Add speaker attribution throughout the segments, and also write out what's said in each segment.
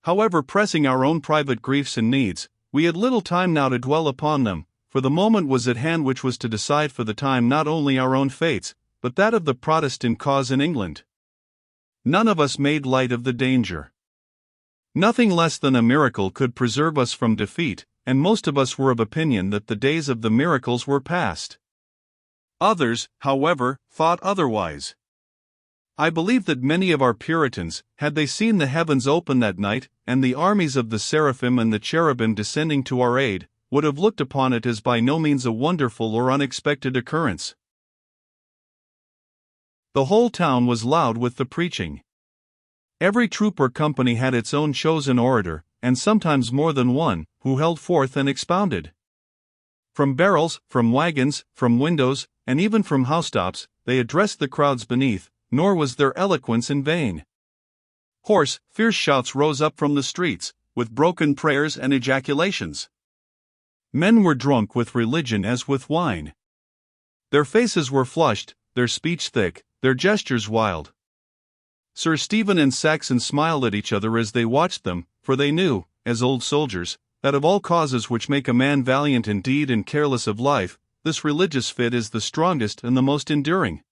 Speaker 1: However pressing our own private griefs and needs, we had little time now to dwell upon them, for the moment was at hand which was to decide for the time not only our own fates, but that of the Protestant cause in England. None of us made light of the danger. Nothing less than a miracle could preserve us from defeat, and most of us were of opinion that the days of the miracles were past. Others, however, thought otherwise. I believe that many of our Puritans, had they seen the heavens open that night, and the armies of the seraphim and the cherubim descending to our aid, would have looked upon it as by no means a wonderful or unexpected occurrence. The whole town was loud with the preaching. Every troop or company had its own chosen orator, and sometimes more than one, who held forth and expounded. From barrels, from wagons, from windows, and even from housetops, they addressed the crowds beneath, nor was their eloquence in vain. Hoarse, fierce shouts rose up from the streets, with broken prayers and ejaculations. Men were drunk with religion as with wine. Their faces were flushed, their speech thick, their gestures wild. Sir Stephen and Saxon smiled at each other as they watched them, for they knew, as old soldiers, that of all causes which make a man valiant in deed and careless of life, this religious fit is the strongest and the most enduring.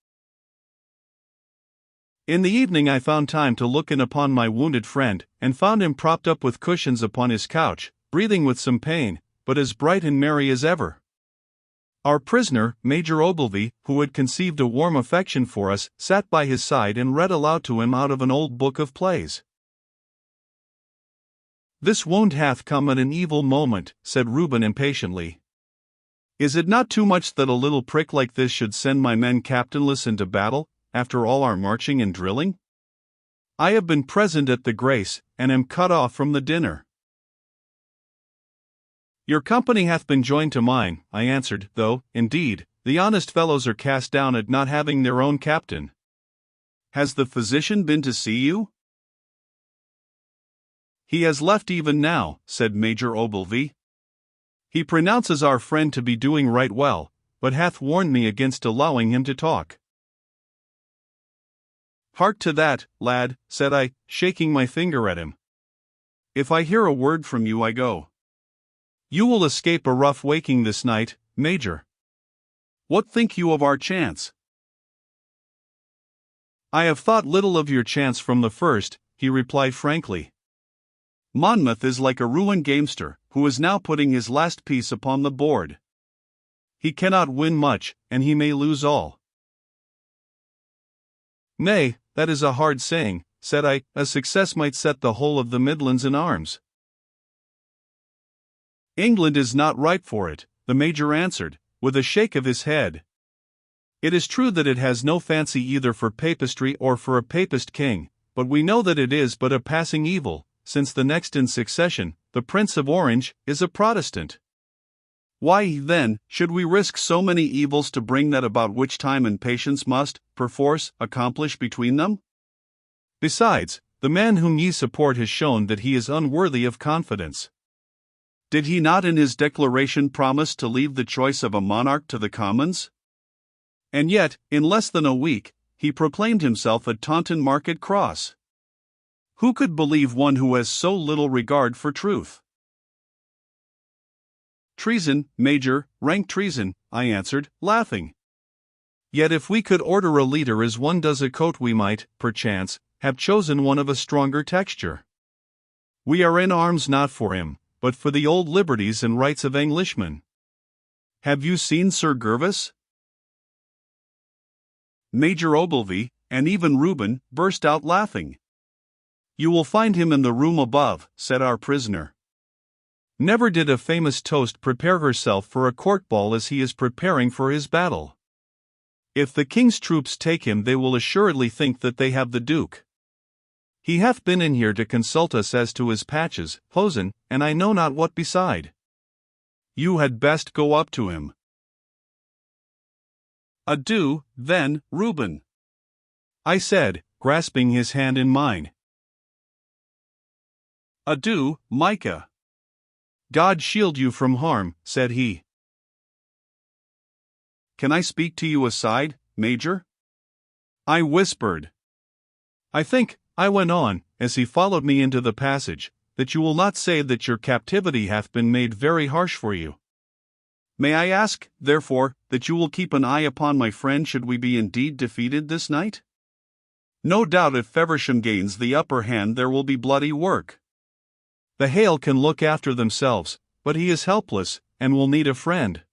Speaker 1: In the evening I found time to look in upon my wounded friend, and found him propped up with cushions upon his couch, breathing with some pain, but as bright and merry as ever. Our prisoner, Major Ogilvy, who had conceived a warm affection for us, sat by his side and read aloud to him out of an old book of plays. "This wound hath come at an evil moment," said Reuben impatiently. "Is it not too much that a little prick like this should send my men captainless into battle, after all our marching and drilling? I have been present at the grace, and am cut off from the dinner." "Your company hath been joined to mine," I answered, "though, indeed, the honest fellows are cast down at not having their own captain. Has the physician been to see you?" "He has left even now," said Major Ogilvy. "He pronounces our friend to be doing right well, but hath warned me against allowing him to talk." "Hark to that, lad," said I, shaking my finger at him. "If I hear a word from you I go. You will escape a rough waking this night, Major. What think you of our chance?" "I have thought little of your chance from the first," he replied frankly. "Monmouth is like a ruined gamester, who is now putting his last piece upon the board. He cannot win much, and he may lose all." "Nay, that is a hard saying," said I. "A success might set the whole of the Midlands in arms." "England is not ripe for it," the Major answered, with a shake of his head. "It is true that it has no fancy either for papistry or for a papist king, but we know that it is but a passing evil, since the next in succession, the Prince of Orange, is a Protestant. Why, then, should we risk so many evils to bring that about which time and patience must, perforce, accomplish between them? Besides, the man whom ye support has shown that he is unworthy of confidence. Did he not in his declaration promise to leave the choice of a monarch to the Commons? And yet, in less than a week, he proclaimed himself at Taunton Market Cross. Who could believe one who has so little regard for truth?" "Treason, Major, rank treason," I answered, laughing. "Yet if we could order a leader as one does a coat we might, perchance, have chosen one of a stronger texture. We are in arms not for him, but for the old liberties and rights of Englishmen. Have you seen Sir Gervas?" Major Ogilvy, and even Reuben, burst out laughing. "You will find him in the room above," said our prisoner. "Never did a famous toast prepare herself for a court ball as he is preparing for his battle. If the king's troops take him they will assuredly think that they have the Duke. He hath been in here to consult us as to his patches, hosen, and I know not what beside. You had best go up to him." "Adieu, then, Reuben," I said, grasping his hand in mine. "Adieu, Micah." "God shield you from harm," said he. "Can I speak to you aside, Major?" I whispered. "I think," I went on, as he followed me into the passage, that you will not say that your captivity hath been made very harsh for you. May I ask, therefore, that you will keep an eye upon my friend should we be indeed defeated this night? No doubt if Feversham gains the upper hand there will be bloody work. The Hale can look after themselves, but he is helpless, and will need a friend.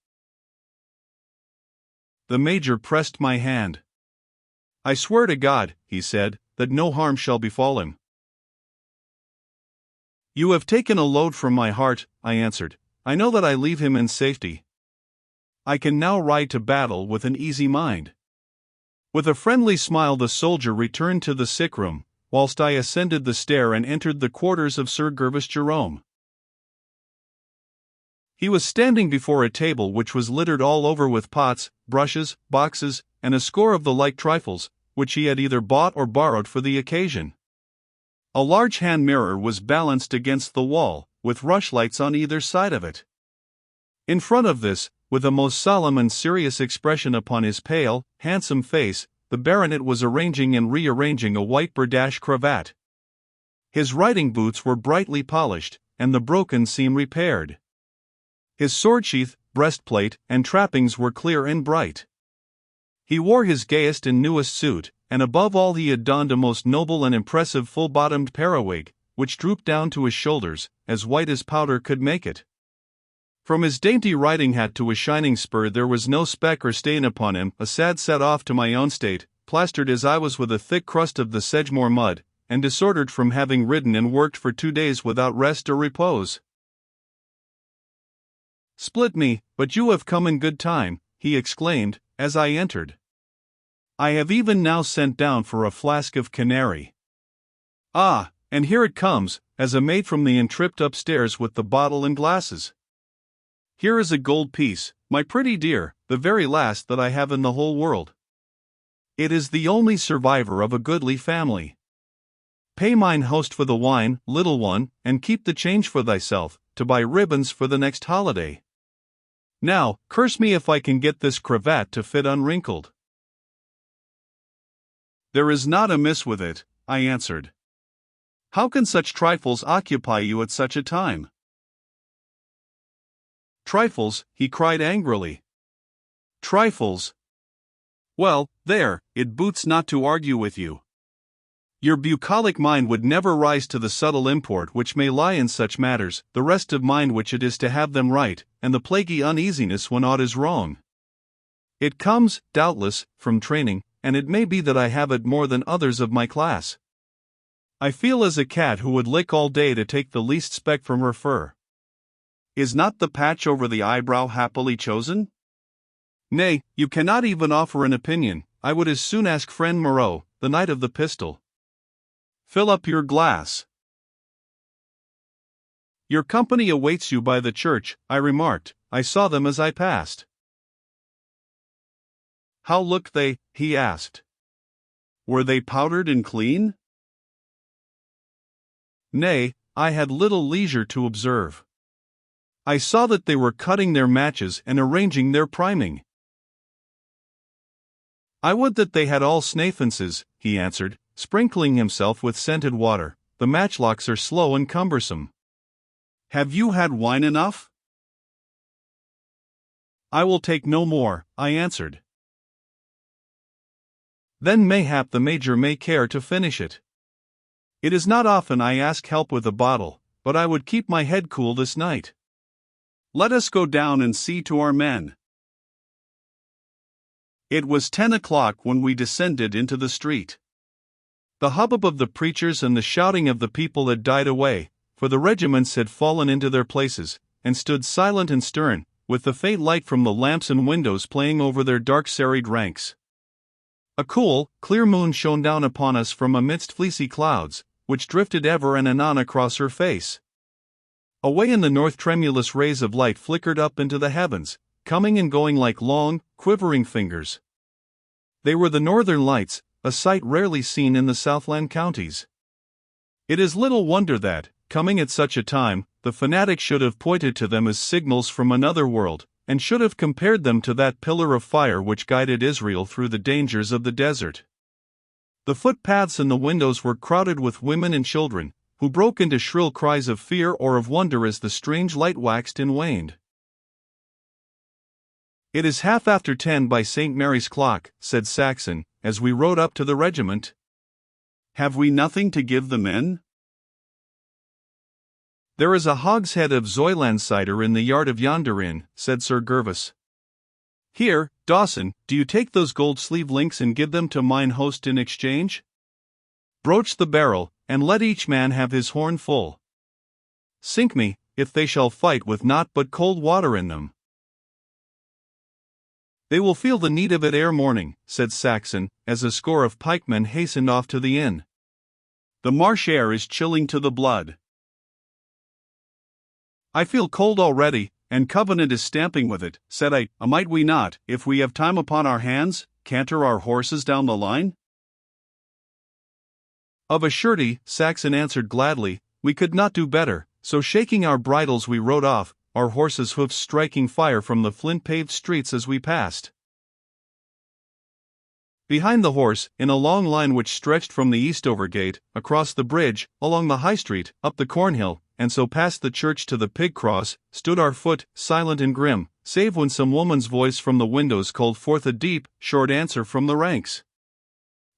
Speaker 1: The Major pressed my hand. I swear to God, he said, that no harm shall befall him. You have taken a load from my heart, I answered. I know that I leave him in safety. I can now ride to battle with an easy mind. With a friendly smile the soldier returned to the sick room, whilst I ascended the stair and entered the quarters of Sir Gervas Jerome. He was standing before a table which was littered all over with pots, brushes, boxes, and a score of the like trifles, which he had either bought or borrowed for the occasion. A large hand mirror was balanced against the wall, with rushlights on either side of it. In front of this, with a most solemn and serious expression upon his pale, handsome face, the baronet was arranging and rearranging a white berdache cravat. His riding boots were brightly polished, and the broken seam repaired. His sword-sheath, breastplate, and trappings were clear and bright. He wore his gayest and newest suit, and above all he had donned a most noble and impressive full-bottomed periwig, which drooped down to his shoulders, as white as powder could make it. From his dainty riding hat to his shining spur there was no speck or stain upon him, a sad set-off to my own state, plastered as I was with a thick crust of the Sedgemoor mud, and disordered from having ridden and worked for 2 days without rest or repose. Split me, but you have come in good time, he exclaimed, as I entered. I have even now sent down for a flask of Canary. Ah, and here it comes, as a maid from the inn tripped upstairs with the bottle and glasses. Here is a gold piece, my pretty dear, the very last that I have in the whole world. It is the only survivor of a goodly family. Pay mine host for the wine, little one, and keep the change for thyself, to buy ribbons for the next holiday. Now, curse me if I can get this cravat to fit unwrinkled. There is naught amiss with it, I answered. How can such trifles occupy you at such a time? Trifles, he cried angrily. Trifles? Well, there, it boots not to argue with you. Your bucolic mind would never rise to the subtle import which may lie in such matters, the rest of mind which it is to have them right, and the plaguy uneasiness when aught is wrong. It comes, doubtless, from training, and it may be that I have it more than others of my class. I feel as a cat who would lick all day to take the least speck from her fur. Is not the patch over the eyebrow happily chosen? Nay, you cannot even offer an opinion. I would as soon ask friend Moreau, the knight of the pistol. Fill up your glass. Your company awaits you by the church, I remarked. I saw them as I passed. How looked they? He asked. Were they powdered and clean? Nay, I had little leisure to observe. I saw that they were cutting their matches and arranging their priming. I would that they had all snafences, he answered, sprinkling himself with scented water. The matchlocks are slow and cumbersome. Have you had wine enough? I will take no more, I answered. Then mayhap the Major may care to finish it. It is not often I ask help with a bottle, but I would keep my head cool this night. Let us go down and see to our men. It was 10 o'clock when we descended into the street. The hubbub of the preachers and the shouting of the people had died away, for the regiments had fallen into their places, and stood silent and stern, with the faint light from the lamps and windows playing over their dark serried ranks. A cool, clear moon shone down upon us from amidst fleecy clouds, which drifted ever and anon across her face. Away in the north tremulous rays of light flickered up into the heavens, coming and going like long, quivering fingers. They were the northern lights, a sight rarely seen in the Southland counties. It is little wonder that, coming at such a time, the fanatic should have pointed to them as signals from another world, and should have compared them to that pillar of fire which guided Israel through the dangers of the desert. The footpaths and the windows were crowded with women and children, who broke into shrill cries of fear or of wonder as the strange light waxed and waned. "It is 10:30 by St. Mary's clock," said Saxon, as we rode up to the regiment. "Have we nothing to give the men?" "There is a hogshead of Zoyland cider in the yard of yonder inn," said Sir Gervas. "Here, Dawson, do you take those gold-sleeve links and give them to mine host in exchange? Broach the barrel, and let each man have his horn full. Sink me, if they shall fight with naught but cold water in them." "They will feel the need of it ere morning," said Saxon, as a score of pikemen hastened off to the inn. "The marsh air is chilling to the blood. I feel cold already, and Covenant is stamping with it," said I. "Might we not, if we have time upon our hands, canter our horses down the line?" "Of a surety," Saxon answered gladly, "we could not do better," so shaking our bridles we rode off, our horses' hoofs striking fire from the flint-paved streets as we passed. Behind the horse, in a long line which stretched from the Eastover gate, across the bridge, along the High Street, up the Cornhill, and so past the church to the Pig Cross, stood our foot, silent and grim, save when some woman's voice from the windows called forth a deep, short answer from the ranks.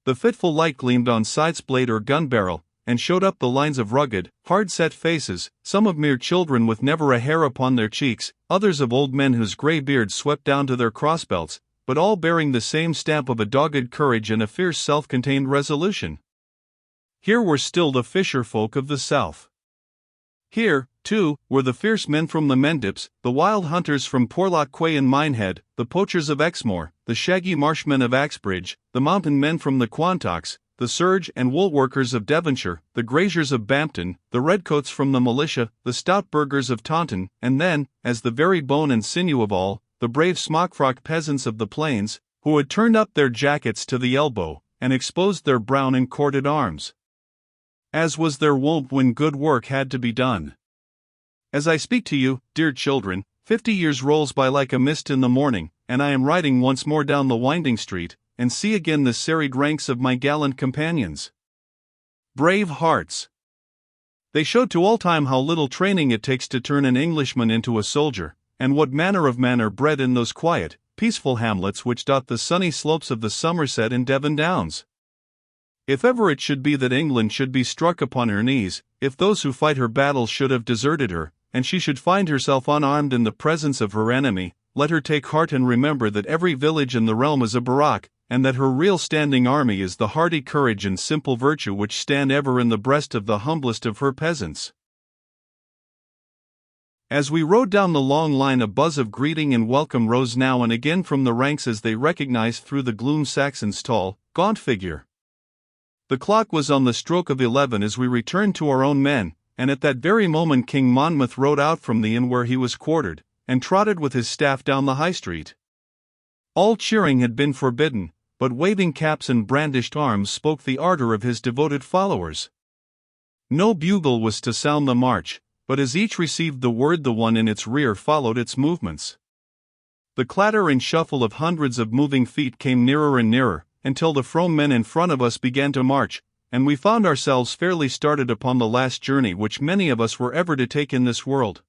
Speaker 1: The fitful light gleamed on side's blade or gun barrel, and showed up the lines of rugged, hard-set faces, some of mere children with never a hair upon their cheeks, others of old men whose grey beards swept down to their crossbelts, but all bearing the same stamp of a dogged courage and a fierce self-contained resolution. Here were still the fisher folk of the south. Here, too, were the fierce men from the Mendips, the wild hunters from Porlock Quay and Minehead, the poachers of Exmoor, the shaggy marshmen of Axbridge, the mountain men from the Quantocks, the serge and wool workers of Devonshire, the graziers of Bampton, the redcoats from the militia, the stout burghers of Taunton, and then, as the very bone and sinew of all, the brave smock-frocked peasants of the plains, who had turned up their jackets to the elbow, and exposed their brown and corded arms, as was their wont when good work had to be done. As I speak to you, dear children, 50 years rolls by like a mist in the morning, and I am riding once more down the winding street, and see again the serried ranks of my gallant companions. Brave hearts! They showed to all time how little training it takes to turn an Englishman into a soldier, and what manner of men are bred in those quiet, peaceful hamlets which dot the sunny slopes of the Somerset and Devon Downs. If ever it should be that England should be struck upon her knees, if those who fight her battles should have deserted her, and she should find herself unarmed in the presence of her enemy, let her take heart and remember that every village in the realm is a barrack, and that her real standing army is the hardy courage and simple virtue which stand ever in the breast of the humblest of her peasants. As we rode down the long line, a buzz of greeting and welcome rose now and again from the ranks as they recognized through the gloom Saxon's tall, gaunt figure. The clock was on the stroke of 11 as we returned to our own men, and at that very moment King Monmouth rode out from the inn where he was quartered, and trotted with his staff down the High Street. All cheering had been forbidden, but waving caps and brandished arms spoke the ardor of his devoted followers. No bugle was to sound the march, but as each received the word the one in its rear followed its movements. The clatter and shuffle of hundreds of moving feet came nearer and nearer, until the Frome men in front of us began to march, and we found ourselves fairly started upon the last journey which many of us were ever to take in this world.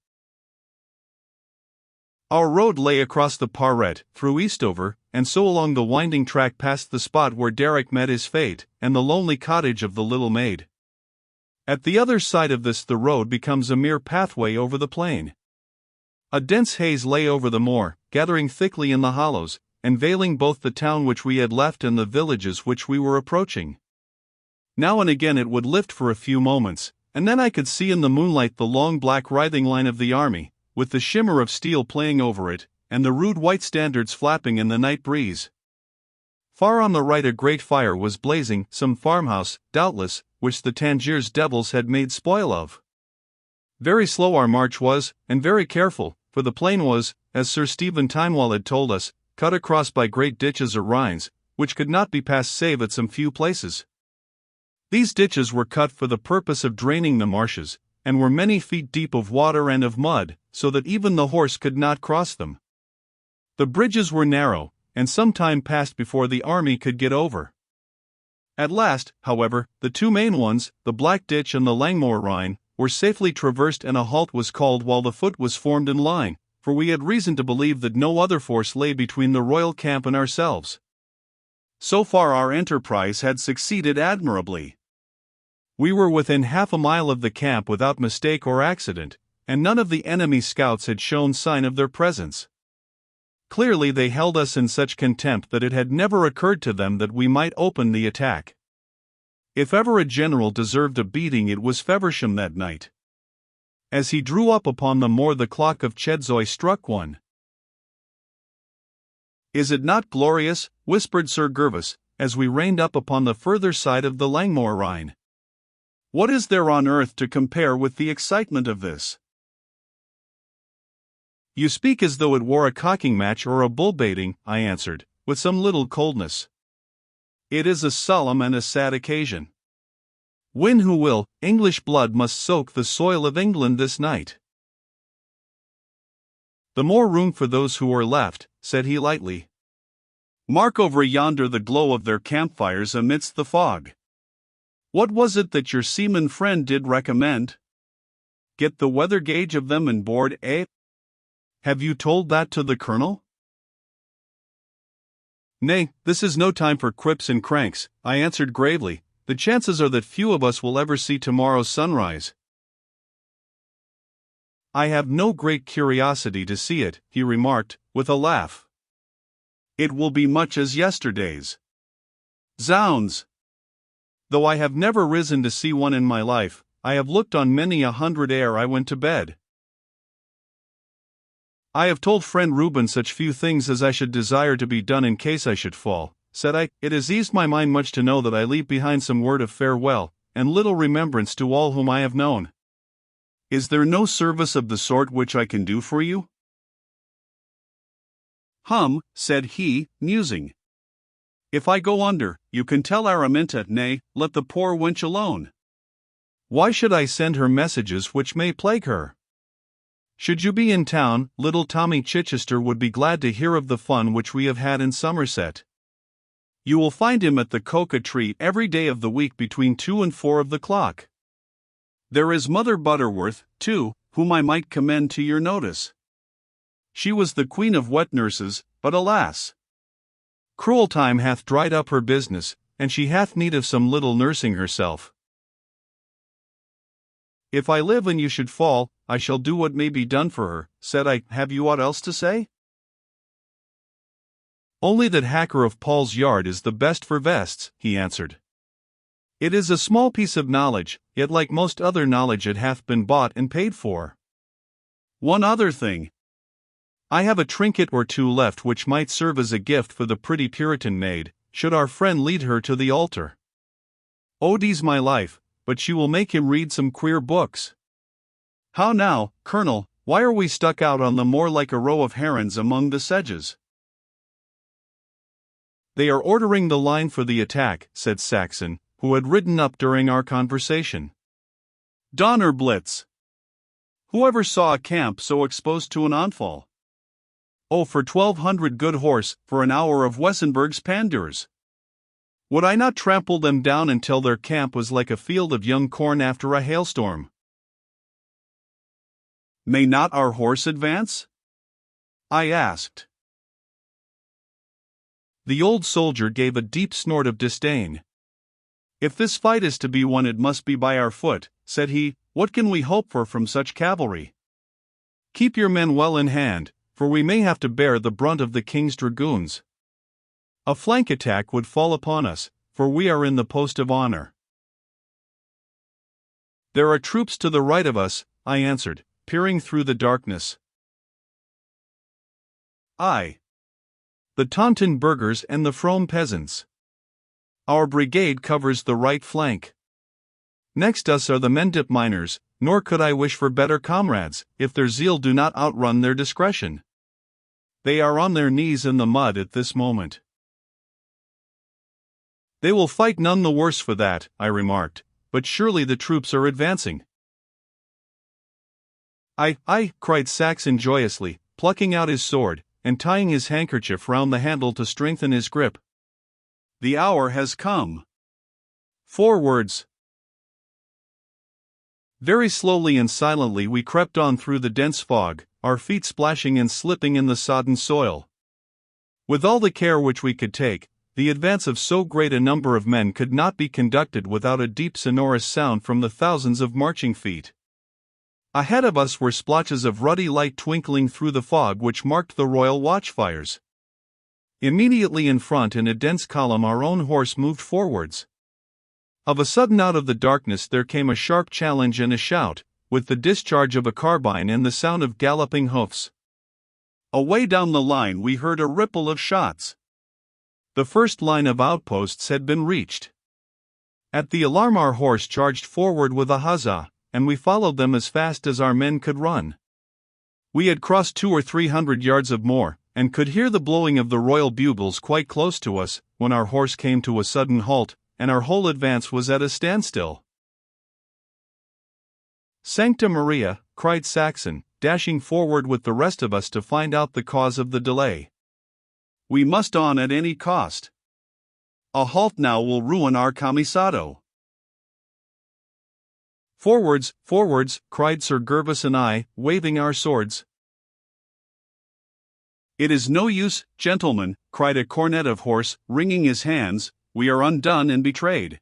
Speaker 1: Our road lay across the Parret, through Eastover, and so along the winding track past the spot where Derek met his fate, and the lonely cottage of the little maid. At the other side of this the road becomes a mere pathway over the plain. A dense haze lay over the moor, gathering thickly in the hollows, and veiling both the town which we had left and the villages which we were approaching. Now and again it would lift for a few moments, and then I could see in the moonlight the long black writhing line of the army, with the shimmer of steel playing over it, and the rude white standards flapping in the night breeze. Far on the right a great fire was blazing, some farmhouse, doubtless, which the Tangiers devils had made spoil of. Very slow our march was, and very careful, for the plain was, as Sir Stephen Timewell had told us, cut across by great ditches or rines, which could not be passed save at some few places. These ditches were cut for the purpose of draining the marshes, and were many feet deep of water and of mud, so that even the horse could not cross them. The bridges were narrow, and some time passed before the army could get over. At last, however, the two main ones, the Black Ditch and the Langmoor Rhine, were safely traversed and a halt was called while the foot was formed in line, for we had reason to believe that no other force lay between the royal camp and ourselves. So far our enterprise had succeeded admirably. We were within half a mile of the camp without mistake or accident, and none of the enemy scouts had shown sign of their presence. Clearly they held us in such contempt that it had never occurred to them that we might open the attack. If ever a general deserved a beating, it was Feversham that night. As he drew up upon the moor, the clock of Chedzoy struck one. "Is it not glorious?" whispered Sir Gervas, as we reined up upon the further side of the Langmoor Rhine. "What is there on earth to compare with the excitement of this?" "You speak as though it were a cocking match or a bull baiting," I answered, with some little coldness. "It is a solemn and a sad occasion. Win who will, English blood must soak the soil of England this night." "The more room for those who are left," said he lightly. "Mark over yonder the glow of their campfires amidst the fog. What was it that your seaman friend did recommend? Get the weather gauge of them and board, eh? Have you told that to the colonel?" "Nay, this is no time for quips and cranks," I answered gravely. "The chances are that few of us will ever see tomorrow's sunrise." "I have no great curiosity to see it," he remarked, with a laugh. "It will be much as yesterday's. Zounds! Though I have never risen to see one in my life, I have looked on many a hundred ere I went to bed." "I have told friend Reuben such few things as I should desire to be done in case I should fall," said I. "It has eased my mind much to know that I leave behind some word of farewell, and little remembrance to all whom I have known. Is there no service of the sort which I can do for you?" "Hum," said he, musing. "If I go under, you can tell Araminta, nay, let the poor wench alone." "Why should I send her messages which may plague her? Should you be in town, little Tommy Chichester would be glad to hear of the fun which we have had in Somerset. You will find him at the coca tree every day of the week between 2 and 4 of the clock. There is Mother Butterworth, too, whom I might commend to your notice. She was the queen of wet nurses, but alas! Cruel time hath dried up her business, and she hath need of some little nursing herself. If I live and you should fall, I shall do what may be done for her," said I. "Have you aught else to say?" "Only that Hacker of Paul's Yard is the best for vests," he answered. "It is a small piece of knowledge, yet like most other knowledge it hath been bought and paid for. One other thing. I have a trinket or two left which might serve as a gift for the pretty Puritan maid, should our friend lead her to the altar. Odie's my life, but she will make him read some queer books. How now, Colonel, why are we stuck out on the moor like a row of herons among the sedges?" "They are ordering the line for the attack," said Saxon, who had ridden up during our conversation. "Donnerblitz! Whoever saw a camp so exposed to an onfall? Oh, for 1,200 good horse, for an hour of Wessenberg's pandurs! Would I not trample them down until their camp was like a field of young corn after a hailstorm?" "May not our horse advance?" I asked. The old soldier gave a deep snort of disdain. "If this fight is to be won, it must be by our foot," said he. "What can we hope for from such cavalry? Keep your men well in hand, for we may have to bear the brunt of the king's dragoons. A flank attack would fall upon us, for we are in the post of honor." "There are troops to the right of us," I answered, peering through the darkness. "Aye. The Taunton burghers and the Frome peasants. Our brigade covers the right flank. Next us are the Mendip miners, nor could I wish for better comrades, if their zeal do not outrun their discretion. They are on their knees in the mud at this moment." "They will fight none the worse for that," I remarked, "but surely the troops are advancing." "Aye," cried Saxon joyously, plucking out his sword, and tying his handkerchief round the handle to strengthen his grip. "The hour has come. Forwards! Very slowly and silently we crept on through the dense fog, our feet splashing and slipping in the sodden soil. With all the care which we could take, the advance of so great a number of men could not be conducted without a deep sonorous sound from the thousands of marching feet. Ahead of us were splotches of ruddy light twinkling through the fog which marked the royal watchfires. Immediately in front in a dense column our own horse moved forwards. Of a sudden out of the darkness there came a sharp challenge and a shout, with the discharge of a carbine and the sound of galloping hoofs. Away down the line we heard a ripple of shots. The first line of outposts had been reached. At the alarm our horse charged forward with a huzzah, and we followed them as fast as our men could run. We had crossed 200 or 300 yards of moor, and could hear the blowing of the royal bugles quite close to us, when our horse came to a sudden halt, and our whole advance was at a standstill. "Sancta Maria!" cried Saxon, dashing forward with the rest of us to find out the cause of the delay. "We must on at any cost. A halt now will ruin our camisado." "Forwards, forwards!" cried Sir Gervas and I, waving our swords. "It is no use, gentlemen," cried a cornet of horse, wringing his hands, "we are undone and betrayed.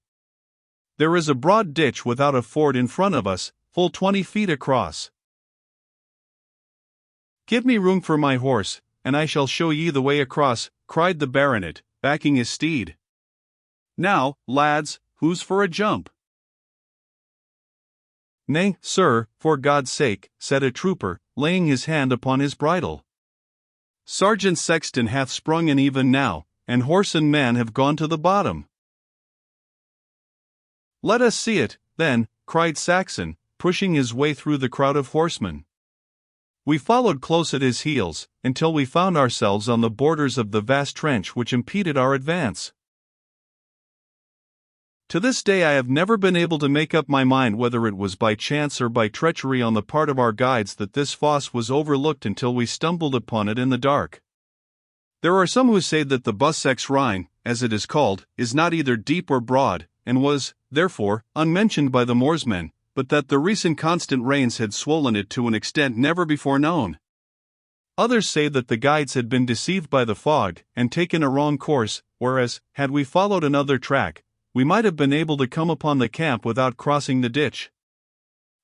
Speaker 1: There is a broad ditch without a ford in front of us, full 20 feet across. Give me room for my horse, and I shall show ye the way across," cried the baronet, backing his steed. "Now, lads, who's for a jump?" "Nay, sir, for God's sake," said a trooper, laying his hand upon his bridle. "Sergeant Sexton hath sprung in even now, and horse and man have gone to the bottom." "Let us see it, then," cried Saxon, pushing his way through the crowd of horsemen. We followed close at his heels, until we found ourselves on the borders of the vast trench which impeded our advance. To this day I have never been able to make up my mind whether it was by chance or by treachery on the part of our guides that this fosse was overlooked until we stumbled upon it in the dark. There are some who say that the Bussex Rhine, as it is called, is not either deep or broad, and was, therefore, unmentioned by the moorsmen, but that the recent constant rains had swollen it to an extent never before known. Others say that the guides had been deceived by the fog, and taken a wrong course, whereas, had we followed another track, we might have been able to come upon the camp without crossing the ditch.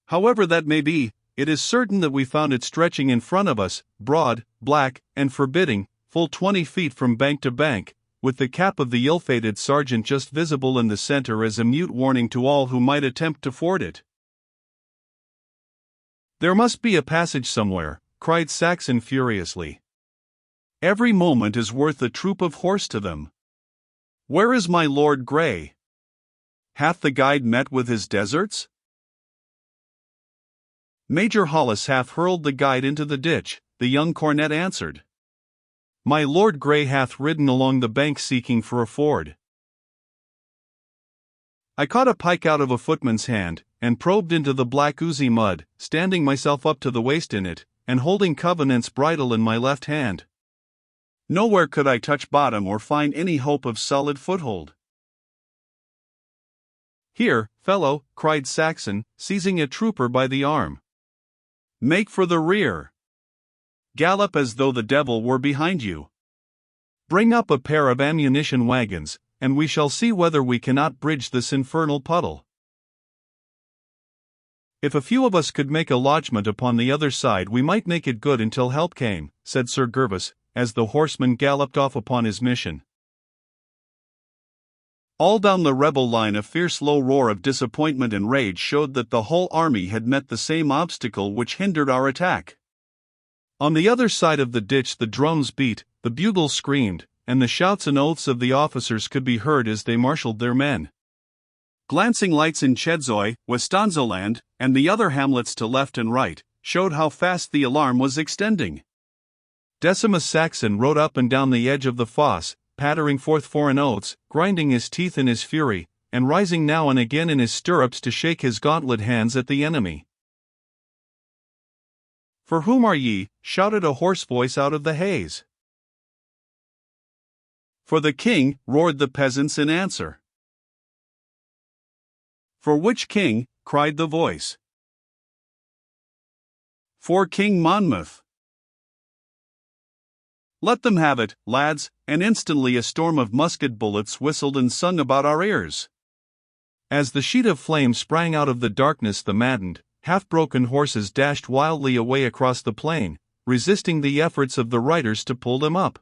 Speaker 1: However that may be, it is certain that we found it stretching in front of us, broad, black, and forbidding, full 20 feet from bank to bank, with the cap of the ill-fated sergeant just visible in the center as a mute warning to all who might attempt to ford it. "There must be a passage somewhere," cried Saxon furiously. "Every moment is worth a troop of horse to them. Where is my Lord Grey? Hath the guide met with his deserts?" "Major Hollis hath hurled the guide into the ditch," the young cornet answered. "My Lord Grey hath ridden along the bank seeking for a ford." I caught a pike out of a footman's hand, and probed into the black oozy mud, standing myself up to the waist in it, and holding Covenant's bridle in my left hand. Nowhere could I touch bottom or find any hope of solid foothold. "Here, fellow," cried Saxon, seizing a trooper by the arm. "Make for the rear. Gallop as though the devil were behind you. Bring up a pair of ammunition wagons, and we shall see whether we cannot bridge this infernal puddle." "If a few of us could make a lodgment upon the other side we might make it good until help came," said Sir Gervas, as the horseman galloped off upon his mission. All down the rebel line a fierce low roar of disappointment and rage showed that the whole army had met the same obstacle which hindered our attack. On the other side of the ditch the drums beat, the bugles screamed, and the shouts and oaths of the officers could be heard as they marshaled their men. Glancing lights in Chedzoy, Westanzoland, and the other hamlets to left and right, showed how fast the alarm was extending. Decimus Saxon rode up and down the edge of the fosse, pattering forth foreign oaths, grinding his teeth in his fury, and rising now and again in his stirrups to shake his gauntlet hands at the enemy. "For whom are ye?" shouted a hoarse voice out of the haze. "For the king," roared the peasants in answer.
Speaker 2: "For which king?" cried the voice. "For King Monmouth." "Let them have it, lads," and instantly a storm of musket bullets whistled and sung about our ears.
Speaker 1: As the sheet of flame sprang out of the darkness, the maddened, half-broken horses dashed wildly away across the plain, resisting the efforts of the riders to pull them up.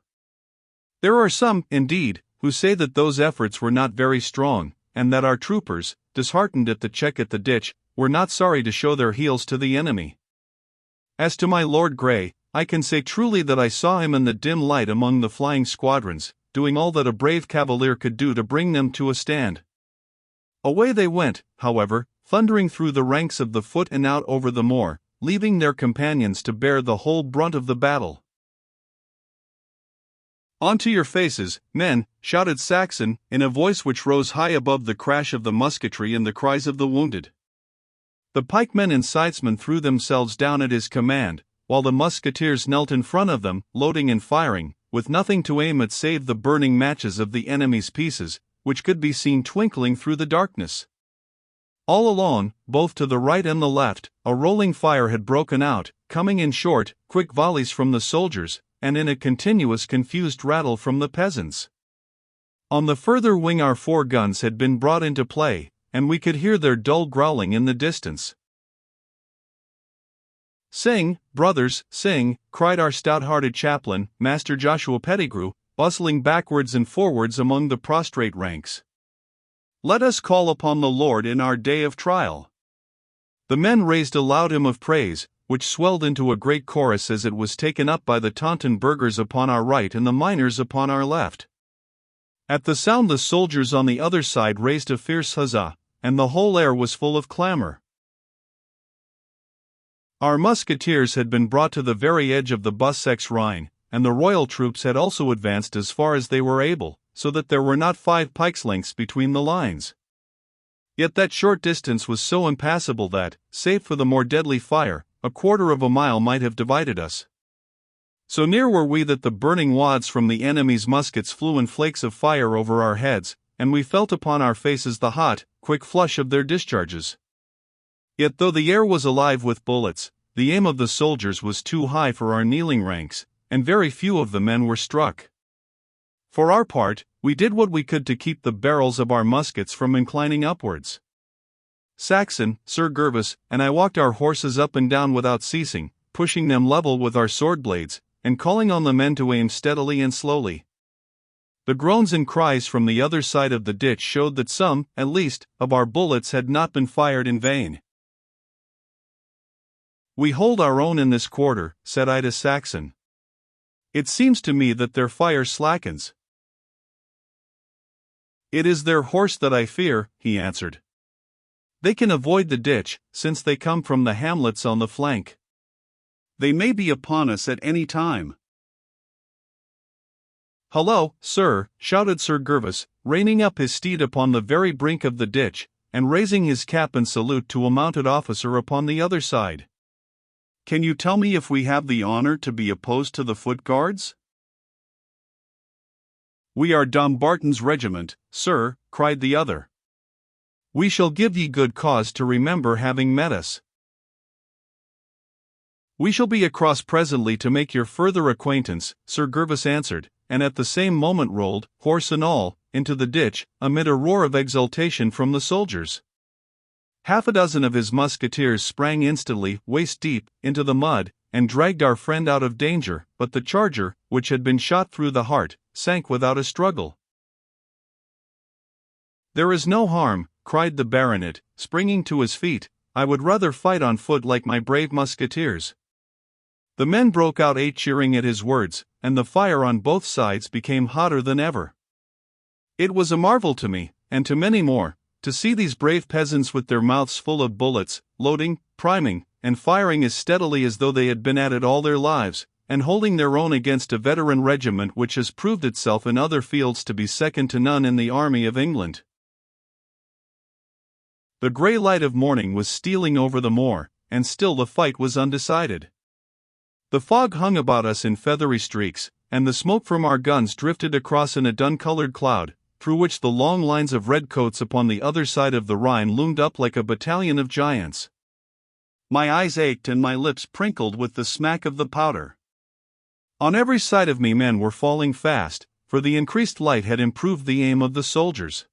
Speaker 1: There are some, indeed, who say that those efforts were not very strong, and that our troopers, disheartened at the check at the ditch, were not sorry to show their heels to the enemy. As to my Lord Grey, I can say truly that I saw him in the dim light among the flying squadrons, doing all that a brave cavalier could do to bring them to a stand. Away they went, however, thundering through the ranks of the foot and out over the moor, leaving their companions to bear the whole brunt of the battle. "On to your faces, men!" shouted Saxon, in a voice which rose high above the crash of the musketry and the cries of the wounded. The pikemen and sidesmen threw themselves down at his command, while the musketeers knelt in front of them, loading and firing, with nothing to aim at save the burning matches of the enemy's pieces, which could be seen twinkling through the darkness. All along, both to the right and the left, a rolling fire had broken out, coming in short, quick volleys from the soldiers, and in a continuous confused rattle from the peasants. On the further wing our 4 guns had been brought into play, and we could hear their dull growling in the distance. "Sing, brothers, sing," cried our stout-hearted chaplain, Master Joshua Pettigrew, bustling backwards and forwards among the prostrate ranks. "Let us call upon the Lord in our day of trial." The men raised a loud hymn of praise, which swelled into a great chorus as it was taken up by the Taunton burghers upon our right and the miners upon our left. At the sound the soldiers on the other side raised a fierce huzzah, and the whole air was full of clamor. Our musketeers had been brought to the very edge of the Bussex Rhine, and the royal troops had also advanced as far as they were able, so that there were not 5 pikes' lengths between the lines. Yet that short distance was so impassable that, save for the more deadly fire, a quarter of a mile might have divided us. So near were we that the burning wads from the enemy's muskets flew in flakes of fire over our heads, and we felt upon our faces the hot, quick flush of their discharges. Yet though the air was alive with bullets, the aim of the soldiers was too high for our kneeling ranks, and very few of the men were struck. For our part, we did what we could to keep the barrels of our muskets from inclining upwards. Saxon, Sir Gervas, and I walked our horses up and down without ceasing, pushing them level with our sword blades, and calling on the men to aim steadily and slowly. The groans and cries from the other side of the ditch showed that some, at least, of our bullets had not been fired in vain. "We hold our own in this quarter," said I to Saxon. "It seems to me that their fire slackens." "It is their horse that I fear," he answered. "They can avoid the ditch, since they come from the hamlets on the flank. They may be upon us at any time." "Hullo, sir," shouted Sir Gervas, reining up his steed upon the very brink of the ditch, and raising his cap in salute to a mounted officer upon the other side. "Can you tell me if we have the honor to be opposed to the Foot Guards?" "We are Dumbarton's regiment, sir," cried the other. "We shall give ye good cause to remember having met us. We shall be across presently to make your further acquaintance," Sir Gervas answered, and at the same moment rolled, horse and all, into the ditch, amid a roar of exultation from the soldiers. Half a dozen of his musketeers sprang instantly, waist-deep, into the mud, and dragged our friend out of danger, but the charger, which had been shot through the heart, sank without a struggle. "There is no harm," cried the baronet, springing to his feet. "I would rather fight on foot like my brave musketeers." The men broke out cheering at his words, and the fire on both sides became hotter than ever. It was a marvel to me, and to many more, to see these brave peasants with their mouths full of bullets, loading, priming, and firing as steadily as though they had been at it all their lives, and holding their own against a veteran regiment which has proved itself in other fields to be second to none in the army of England. The grey light of morning was stealing over the moor, and still the fight was undecided. The fog hung about us in feathery streaks, and the smoke from our guns drifted across in a dun-colored cloud, through which the long lines of redcoats upon the other side of the Rhine loomed up like a battalion of giants.
Speaker 2: My eyes ached and my lips prinkled with the smack of the powder.
Speaker 1: On every side of me men were falling fast, for the increased light had improved the aim of the soldiers.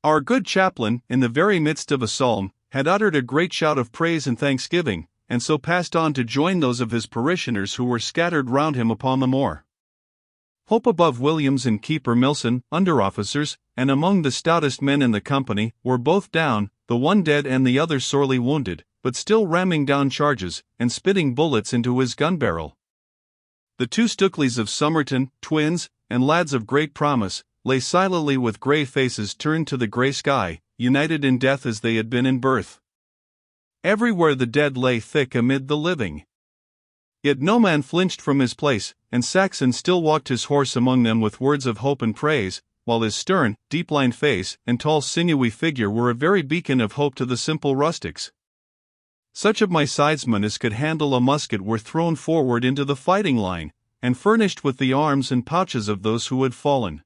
Speaker 1: Our good chaplain, in the very midst of a psalm, had uttered a great shout of praise and thanksgiving, and so passed on to join those of his parishioners who were scattered round him upon the moor. Hope above Williams and Keeper Milson, under-officers, and among the stoutest men in the company, were both down, the one dead and the other sorely wounded, but still ramming down charges, and spitting bullets into his gun-barrel. The two Stukelys of Somerton, twins, and lads of great promise, lay silently with grey faces turned to the grey sky, united in death as they had been in birth. Everywhere the dead lay thick amid the living. Yet no man flinched from his place, and Saxon still walked his horse among them with words of hope and praise, while his stern, deep-lined face and tall sinewy figure were a very beacon of hope to the simple rustics. Such of my sidesmen as could handle a musket were thrown forward into the fighting line, and furnished with the arms and pouches of those who had fallen.